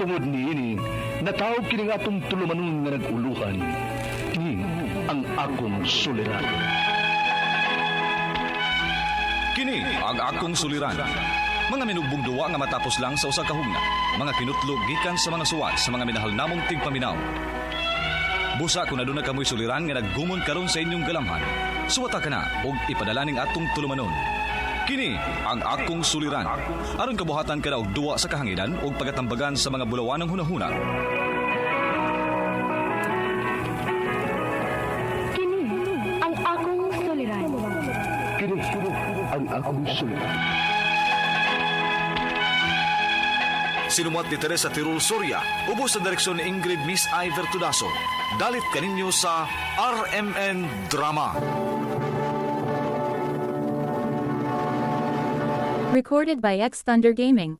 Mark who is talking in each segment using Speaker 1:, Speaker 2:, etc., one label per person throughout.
Speaker 1: Tungod niini, natawag kini nga atong tulumanon nga nag-uluhan. Ni ang akong suliran.
Speaker 2: Kini ang akong suliran. Mga minugbong duwa nga matapos lang sa usa ka hugna. Mga kinutlog gikan sa mga suwat sa mga minahal namong tigpaminaw. Busa kung aduna kamoy suliran nga naggumon karon sa inyong galamhan, suwata ka na og ipadala ning atong tulumanon. Kini ang akong suliran. Aron kabuhatan ka na og duwa sa kahanginan og pagatambagan sa mga bulawanang hunahuna.
Speaker 3: Kini ang akong suliran.
Speaker 1: Kini ang akong suliran.
Speaker 2: Sinumat ni Teresa Tirul Soria, ubos sa direksyon ni Ingrid Miss Iver Tudaso. Dalit kaninyo sa RMN Drama.
Speaker 4: Recorded by X Thunder Gaming.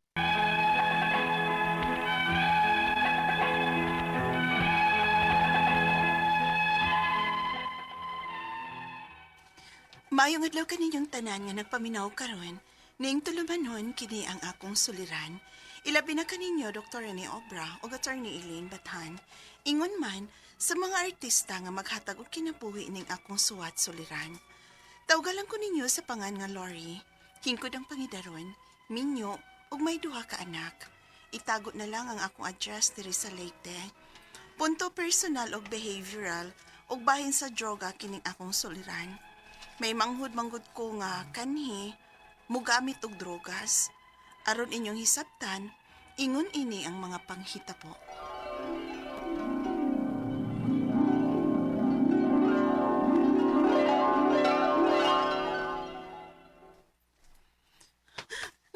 Speaker 5: Maayong adlaw kaninyong tanan nga nagpaminaw karon, ning tulumanon kini ang akong suliran. Ilabi na kaninyo Dr. Rene Obra o Attorney Elaine Bathan. Ingon man sa mga artista nga maghatag og kinabuhi ning akong suwat suliran. Tawgalan ko ninyo sa pangan nga Lori. Hingkod ang pangidaron, minyo, ug may duha ka anak. Itago na lang ang akong address diri sa Leyte. Punto personal ug behavioral ug bahin sa droga kining akong suliran. May manghud-manghud ko nga kanhi, mugamit og drogas. Aron inyong hisabtan, ingon ini ang mga panghita po.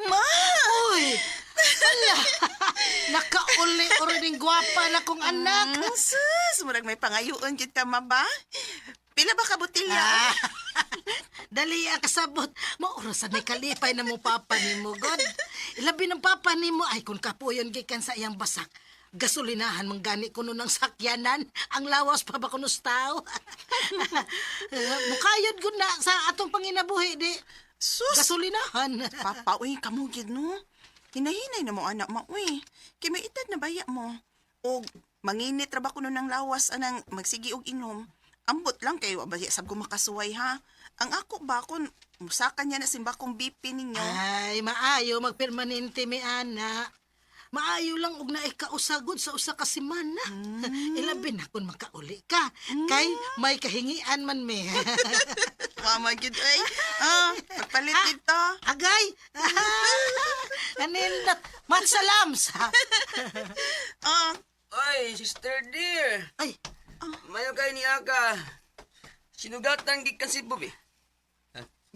Speaker 5: Ma!
Speaker 6: Uy! Ala! Nakauli-uli ning gwapa na kong anak.
Speaker 5: Sus! Murag may pangayuon gid ka, ma ba? Pila ba ka botilya?
Speaker 6: Ah, dali ang kasabot. Maurosan ni kalipay na mo papa ni mo, God. Ilabi ng papa ni mo, ay kung kapuyon gikan sa iyang basak. Gasolinahan manggani kuno ng sakyanan. Ang lawas pa ba kuno tao? Mukayod ko na sa atong panginabuhi, di.
Speaker 5: Sus!
Speaker 6: Gasolinahan.
Speaker 5: Papa, uy, kamugid no? Hinahinay na mo, anak ma, uy. Kay may edad na baya mo. O, manginit ra ba kuno ng lawas anang magsigi og inom. Ambot lang kayo, abaya sab ko makasuway ha. Ang ako ba kung musakan niya na simbakong BP ninyo?
Speaker 6: Ay, maayo magpermanente mi ana. Maayo lang og naikausagod sa usa ka semana. Ilabi na kung makauli ka. Kay may kahingian man me.
Speaker 5: Mama, gid ay. Pagpalit dito.
Speaker 6: Agay! Kanindot. Matsalams.
Speaker 7: Oy, sister dear.
Speaker 6: Ay,
Speaker 7: Mayo kay ni Aga. Sinugatan gikan si Bobby.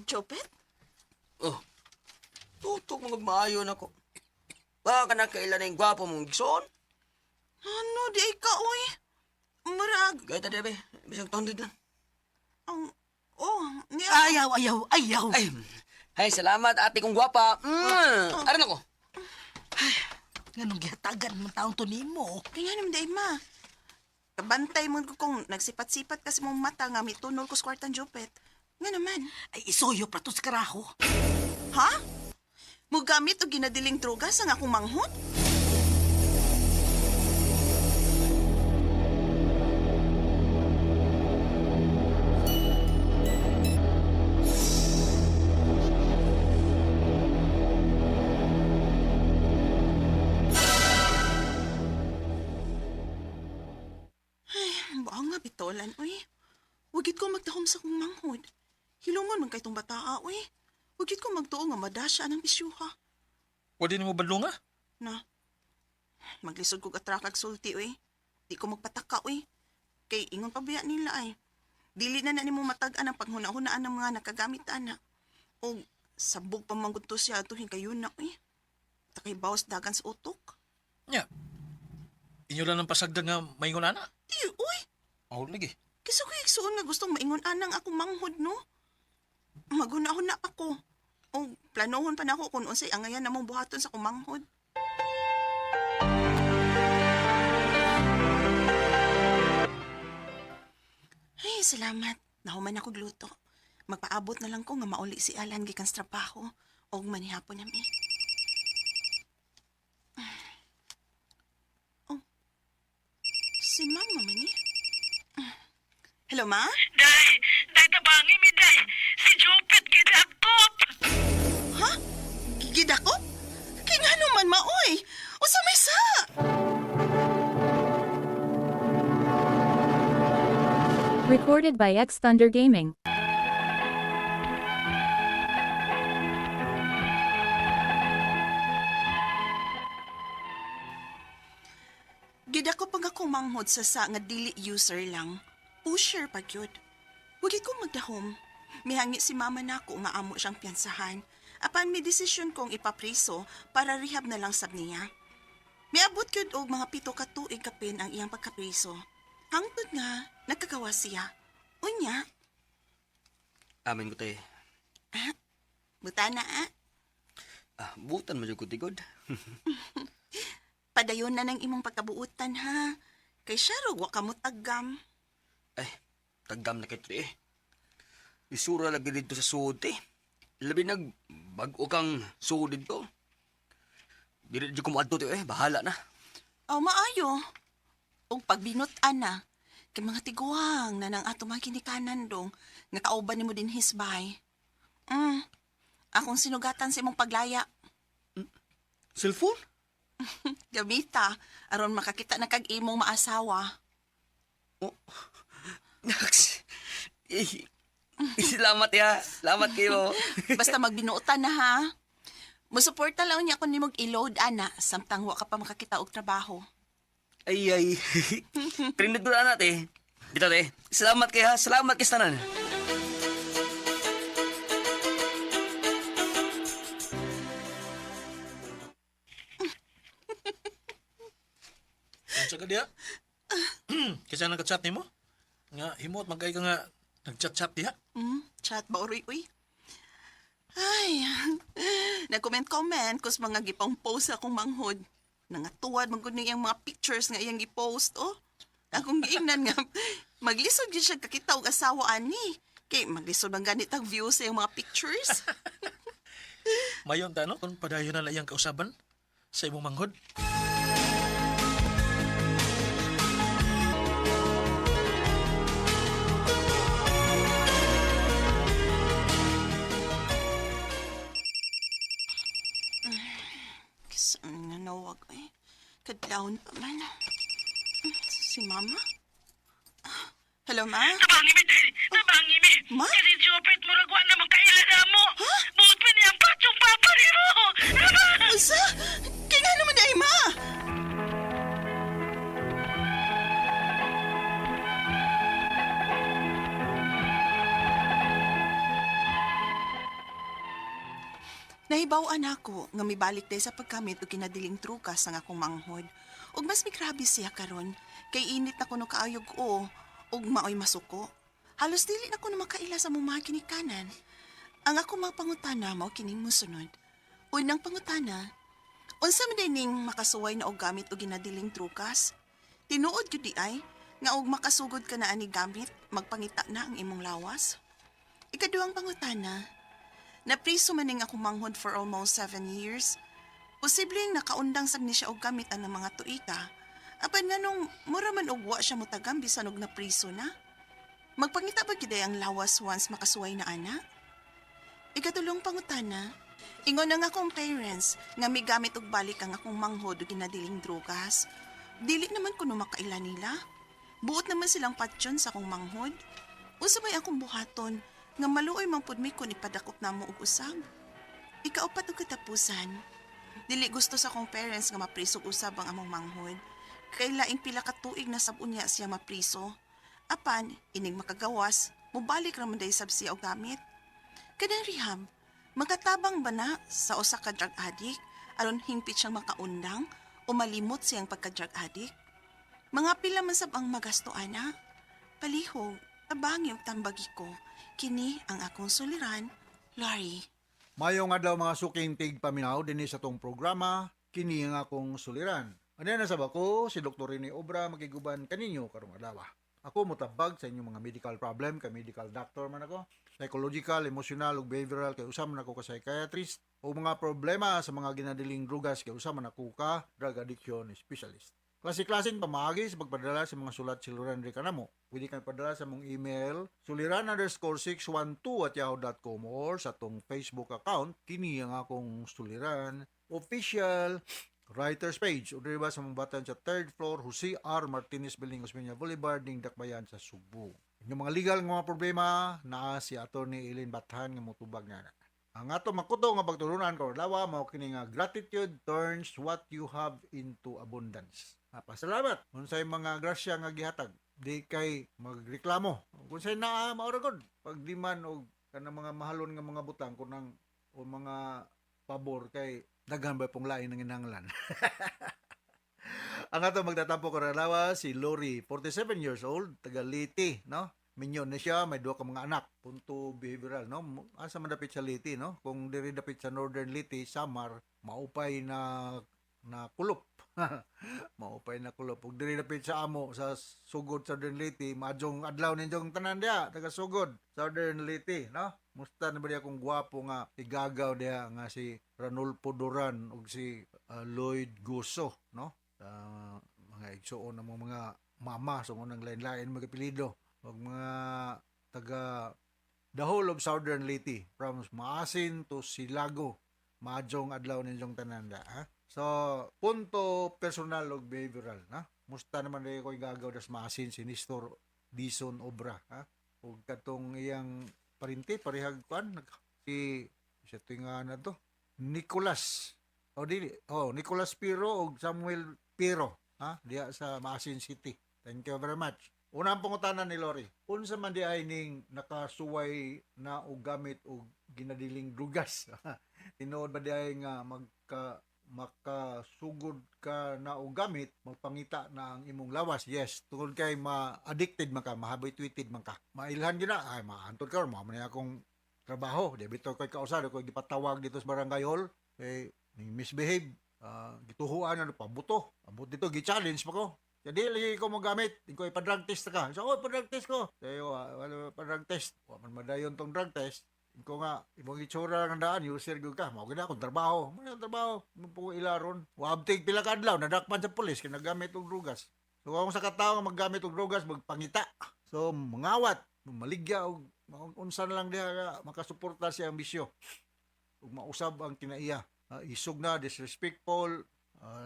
Speaker 5: Jopet?
Speaker 7: Oh. Tutok mga maayo na ko. Baka na kailan na yung gwapo mong gison.
Speaker 5: Ano, di ka, uy. Murag.
Speaker 7: Gaya ta be. Bisag tondod lang.
Speaker 5: Ang, ni
Speaker 6: ayaw.
Speaker 7: Ay, salamat ate kong gwapa. Aran ako.
Speaker 6: Ganong gihatagan mong taong to nimo.
Speaker 5: Kaya naman, day ma. Kabantay mo ko kung nagsipat-sipat kasi mong mata nga mitunol ko sa kwartang Jopet. Nga naman.
Speaker 6: Ay, isuyo pa to sa karaho.
Speaker 5: Ha? Mugamit o ginadiling drogas ang akong manghot? Baa nga bitolan, uy. Wagit ko magtahom sa kong manghod. Hilungon man kay tong bataa, uy. Wagit ko magtuo nga madasya ng isyuha.
Speaker 8: Pwede mo badlo nga?
Speaker 5: Na, maglisod ko katrakag sulti, uy. Di ko magpataka, uy. Kay ingon pabaya nila, ay. Dili na nimo matag-an ang panghuna-hunaan ng mga nakagamit, ana. O, sabog pa mangguto siya tuhin kayo na, uy. Takay bawas dagan sa utok.
Speaker 8: Nya. Inyo lang ng pasagdag nga maingon ana.
Speaker 5: Iyo, uy.
Speaker 8: Mahul lagi.
Speaker 5: Kasi ko igsuon nga gustong maingon anang akong manghod, no? Maghuna-huna pa ko. O, planohon pa na ako kung unsay angayan namong buhaton sa kumanghod. Ay, salamat. Nahuman ako gluto. Magpaabot na lang ko nga mauli si Alan gikan sa trabaho o manihapon namin. Hello, ma?
Speaker 9: Day, tabangi mi, day. Si Jupit gidakop.
Speaker 5: Ha? Gidako? Kingano man, maoy. Usa may sa?
Speaker 4: Recorded by X Thunder Gaming.
Speaker 5: Gidako pag ako manghod sa nga dili user lang. Pusher pa gyud. Wagi ko magdahom. Mihangi si mama nako nga amo siyang piyansahan. Apan may desisyon kong ipapriso para rehab na lang sab niya. Miabot gyud og mga 7 ka tuig kapin ang iyang pagkapriso. Hangtod nga nagkagawa siya. Unya,
Speaker 7: Amin ko te.
Speaker 5: buta na
Speaker 7: Butan mo yung kutigod.
Speaker 5: Padayon na ng imong pagkabuutan ha. Kay Sharog wa kamot agam.
Speaker 7: Ay, tagam na kito eh. Isura lagi dito sa suod eh. Labi bago kang suod dito. Dili di ko maadto eh, bahala na.
Speaker 5: Aw maayo. Og pagbinutan na. Kay mga tiguang na nang ato mga kinikanan dong nga kauban nimo din hisbay. Akong sinugatan sa imong paglaya.
Speaker 7: Cellphone?
Speaker 5: Gamita aron makakita na kag imong maasawa.
Speaker 7: Naks. Salamat ya. Salamat kayo.
Speaker 5: Basta magbinuotan na ha. Musuporta lang niya kung nimog i-load ana samtang wa ka pa makakita og trabaho.
Speaker 7: Ay. Trindot ko na natin. Dito te. Salamat kayo ha. Salamat kayo sa tanan.
Speaker 8: Unsa ka diha? Kasi nag-chat nimo? Nga himot magay ka nga nag-chat-chat diha.
Speaker 5: Chat ba uy? Ay, nag-comment-comment kus mga gipang post akong manghod. Nangatuwad man gud niyang mga pictures nga iyang gi-post, oh. Akong giingnan nga, maglisod yun siya kakita og asawa ani. Kay maglisod bang ganit ang views sa iyang mga pictures?
Speaker 8: Mayon ta no kung padayon na layang kausaban sa imong manghod.
Speaker 5: Saan nga nawag eh? Kadlawon pa man. Si Mama? Hello, Ma?
Speaker 9: Tabangi mi, day. Tabangi mi.
Speaker 5: Ma?
Speaker 9: Si Jupit muragwa na magkaila na mo. Buot pa niya ang patsong papa ni mo.
Speaker 5: Usa? Kaya naman day, Ma? Nahibaw-an ako nga mibalik day sa pagkamit o kinadiling trukas ang akong manghod. Ug mas migrabe siya karon kay init na kuno kaayog o ug maoy masuko. Halos dili na kuno makaila sa mong mga kinikanan. Ang akong mga pangutana mao kining mosunod. Unang pangutana, unsa man dining makasuway na og gamit o ginadiling trukas? Tinuod gyud di ay nga og makasugod ka na ani gamit, magpangita na ang imong lawas? Ikaduhang pangutana, napriso man ning akong manghod for almost 7 years. Posibleng nakaundang sab ni siya og gamit ang mga tuika. Apan nganong mura man og wa siya motagam bisan og napriso na. Magpangita ba gyud ang lawas once makasuway na ana? Ikatulong pangutana, ingon ang akong parents nga migamit og balik ang akong manghod o ginadiling drugas. Dili naman kuno makaila nila. Buot naman silang patsyon sa akong manghod. Usa may akong buhaton nga maluoy man pud mi kun ipadakop namo og usab. Ikaupat og katapusan. Dili gusto sa akong parents nga maprisog usab ang among manghod. Kay laing pila ka tuig na sab-unya siya mapriso. Apan inig makagawas, mobalik ra man day sab siya og gamit. Kanang rehab, magkatabang ba na sa usa ka drug addict aron hingpit siyang makaundang o malimot siyang pagka-drug addict? Mga pila man sab ang magasto ana. Palihog, tabangi og tambagi ko. Kini ang akong suliran, Lori.
Speaker 10: Mayong adlaw mga suking tig paminaw dinhi sa tong programa, kini ang akong suliran. Ano na sab ako, si Dr. Rene Obra magiguban kaninyo karong adlaw. Ako motabag sa inyong mga medical problem, kay medical doctor man ako, psychological, emotional ug behavioral kay usa man ako ka psychiatrist, o mga problema sa mga ginadiling drugas kay usa man ako ka drug addiction specialist. klase-klaseng pamagi sa pagpadala sa mga sulat siluran rin ka na mo. Pwede kang padala sa mong email suliran_612@yahoo.com or sa tong Facebook account kini ang akong suliran official writers page o diba sa mong batan sa 3rd floor Jose R. Martinez Building, Osmeña Boulevard, ning Dakbayan sa Subo. Yung mga legal nga mga problema naa si Attorney Eileen Bathan nga motubag na. Ang ato makuto nga pagtulunan ko lawa mao kini nga gratitude turns what you have into abundance. Pasalamat unsay mga grasya nga gihatag di kay magreklamo. Unsay naa maura gud pagdiman og kanang mga mahalon nga mga butang kunang o mga pabor kay daghan ba pong lain ng inanglan. Ang ato magtatampo ko lawa si Lori, 47 years old, taga Liti, no? Minyon na siya, may 2 ka mga anak. Punto behavioral, no? Asa man dapit sa Liti, no? Kung diri dapit sa Northern Liti, Samar, maupay na kulop. Maupay na kulop. Kung diri dapit sa amo, sa Sugod, Southern Liti, maadjong adlaw ninyong tanan dia, taga Sugod, Southern Liti, no? Musta na ba diya kung gwapo nga igagaw diya nga si Ranulfo Duran o si Lloyd Guso, no? Mga igsuon ng mga mama sa unang lain-lain mga apelyido. Wag mga taga the whole of Southern Liti from Maasin to Silago maadjong adlaw ninyong tananda, ha? So punto personal ug behavioral, na musta naman rin ko gagaw das Maasin si Nestor Dison Obra, ha? Ug katong iyang parinti parehag kuan si sa tinga na to Nicolas Nicolas Piro ug Samuel Piro, ha? Diya sa Maasin City. Thank you very much. Unang pangutanan ni Lori, unsa man di ay ning nakasuway na og gamit og ginadiling drugas? Tinuod ba di ay nga makasugod ka na og gamit, magpangita na ang imong lawas? Yes, tungod kay ma-addicted man ka, ma-habituated man ka. Mailhan gyud na, ay maantod ka, mo man akong trabaho, debito koy kausad ko gipatawag dito sa barangay hall, eh ning misbehave, gituhuan na pabuto. Abot dito gi-challenge pa ko. Jadi lagi ko mo gamit, ko ipa-drug test ka. So, ipa-drug test ko. Sayo, wala pa-drug test. Wa man madayon tong drug test. Ko nga, imong itsura ng daan, user gyud ka. Mao gid akong trabaho. Mo trabaho, mo po ilaron. Wa abtig pila ka adlaw, nadakpan sa pulis kay nagamit og drugas. So, kung sa katawo nga maggamit og drugas, magpangita. So, mangawat, maligya og unsa na lang diha makasuporta siya ang bisyo. Ug mausab ang kinaiya. Isog na, disrespectful,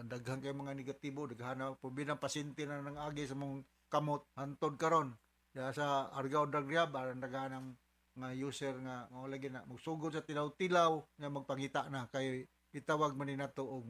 Speaker 10: daghan kay mga negatibo, daghan na probinang pasyente na nang agi sa mong kamot hantod karon ya sa Argao Drug Rehab aron daghan ng nga user nga mao lagi na magsugod sa tilaw-tilaw nga magpangita na kay itawag man ni nato og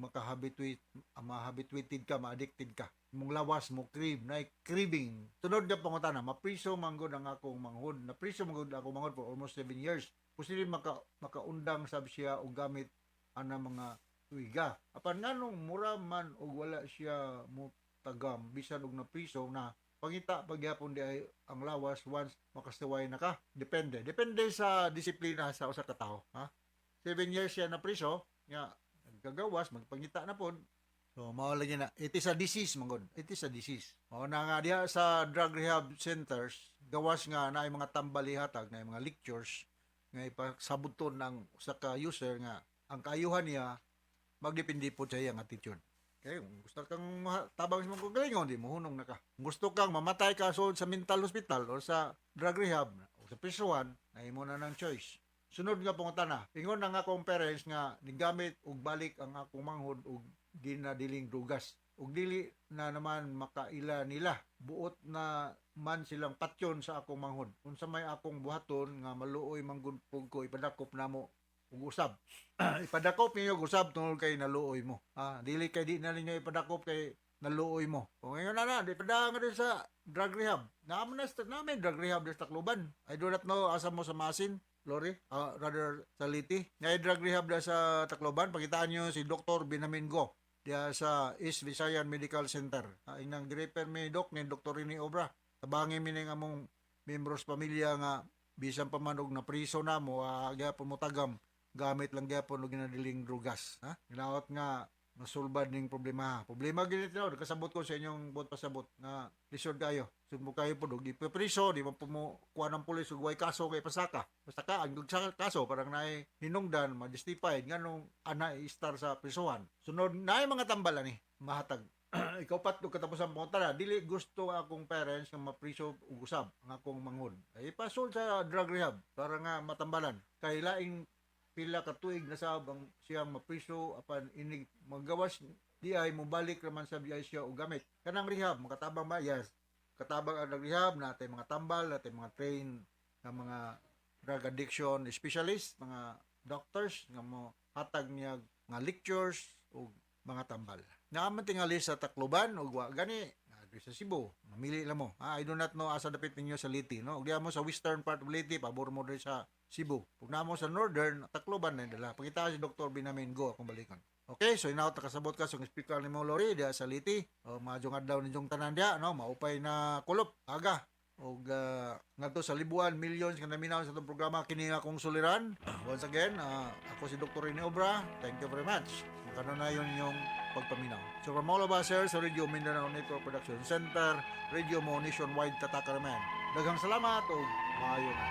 Speaker 10: ma-habituated ka, ma-addicted ka. Mong lawas mo crave, na craving. Tunod nga pangutana, mapriso manggod ang akong manghod. Napriso manggod akong manghod for almost 7 years. Posible makaundang sab siya og gamit ana mga tuiga. Apan nganong mura man og wala siya mo tagam bisan og napriso na pangita pagyapon di ay ang lawas once makasuway na ka. Depende sa disiplina sa usa ka tawo, ha? 7 years siya na priso nga nagkagawas magpangita na pod. So mao lagi na it is a disease manggod. It is a disease. Mao na nga diha sa drug rehab centers gawas nga naay mga tambalihatag na mga lectures nga ipasabuton ng usa ka user nga ang kaayuhan niya magdepende po sa iyang attitude. Okay, kung gusto kang tabang sa mga kagalingon, di mo hunong na ka. Kung gusto kang mamatay ka sa mental hospital o sa drug rehab o sa prisuan, ay mo na ng choice. Sunod nga pangutana, ingon na nga akong parents nga nigamit og balik ang akong manghod og ginadiling drugas. Og dili na naman makaila nila. Buot na man silang patyon sa akong manghod. Unsa may akong buhaton nga maluoy manggod ko ipadakop namo ug usab. Ipadakop niyo usab tungod kay naluoy mo. Dili kay di na ninyo ipadakop kay naluoy mo. Kung ngayon na, di padang rin sa drug rehab. Namin drug rehab sa Tacloban. I do not know asa mo sa Masin, Lori, rather sa Liti. Ngay drug rehab na sa Tacloban, pakitaan nyo si Dr. Binamingo diya sa East Visayan Medical Center. Inang gireper mi Doc ni Dr. Rini Obra. Tabangin mi nga mong membros pamilya nga bisan pa man og na priso na mo, gyapon mo tagam gamit lang gyapon og ginadiling drugas, ha? Ginaot nga nasulbad ning problema. Problema gid ito, kasabot ko sa inyong buot pasabot na lisod kayo. Sumbo kayo po dog ipipriso, di man po mo kuha ng pulis ug way kaso kay pasaka. Basta ka ang kaso parang naay hinungdan, ma-justified nganong ana i-star sa prisuhan. Sunod naay mga tambalan ni mahatag ikaw pat ug katapusan mo tara dili gusto nga akong parents nga mapriso ug usab ang akong manghod. Ay pasol sa drug rehab para nga matambalan. Kay laing pila ka tuig na sab ang siyang mapriso apan inig magawas di ay mobalik naman sa biyay siya og gamit. Kanang rehab makatabang ba? Yes. Katabang ang rehab natay mga tambal, natay mga train nga mga drug addiction specialist, mga doctors nga mo hatag niya nga lectures o mga tambal. Naaman tingali sa Tacloban o wa gani sa Cebu. Mamili lang mo. I do not know asa dapit ninyo sa Leyte, no? Ug di mo sa western part of Leyte, pabor mo diri sa Cebu. Pag namo sa northern, Tacloban na dala. Pagita si Dr. Binamin go akong balikan. Okay, so inaw takasabot ka sa speaker ni mo Lori dia sa Leyte. O majong adlaw ninyong tanan dia, no? Maupay na kulop aga. Og ngadto sa libuan, millions nga naminaw sa itong programa kini akong suliran. Once again, ako si Dr. Rene Obra. Thank you very much. Makanayon yung pagpaminaw. So from all of us here sa Radio Mindanao Network Production Center, Radio Mo Nationwide Tatak Raman. Daghang salamat o maayo na.